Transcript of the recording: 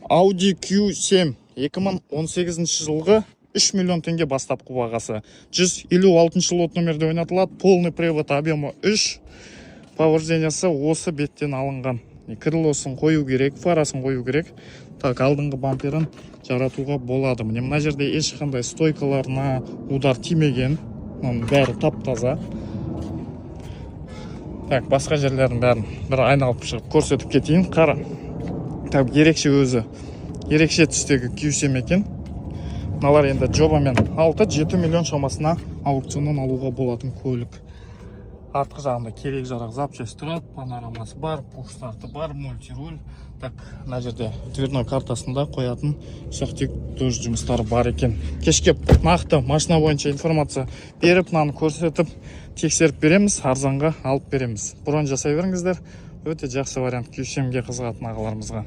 Audi Q7 2018 жылғы 3 миллион теңге бастапқы бағасы. 156 лот номерде ойнатылады. Полный привод, объемы 3. Повреждениясы осы беттен алынған. Крылосын қою керек, фарасын қою керек. Так, алдыңғы бамперін жаратуға болады. Мына жерде ешқандай стойкаларына удар тимеген. Бәрі тап-таза. Так, басқа жерлерін бәрін бір айналып шығып көрсетіп кетейін. Қара. Так, ерекше өзі. Ерекше түстегі Q7 екен. Мыналар енді жобамен 6-7 миллион шамасына аукционнан алуға болатын көлік. Артқы жағында керек жарақ запчасть тұрады, панорамасы бар, пуш-старты бар, мультируль. Так, мына жерде дверной картасында қоятын ұсақ-түйек тоже жұмыстары бар екен. Кешке нақты машина бойынша информация беріп, мынаны көрсетіп, тексеріп береміз, арзанға алып береміз. Бұрын жасай беріңіздер. Өте жақсы вариант Q7-ге қызығатын ағаларымызға.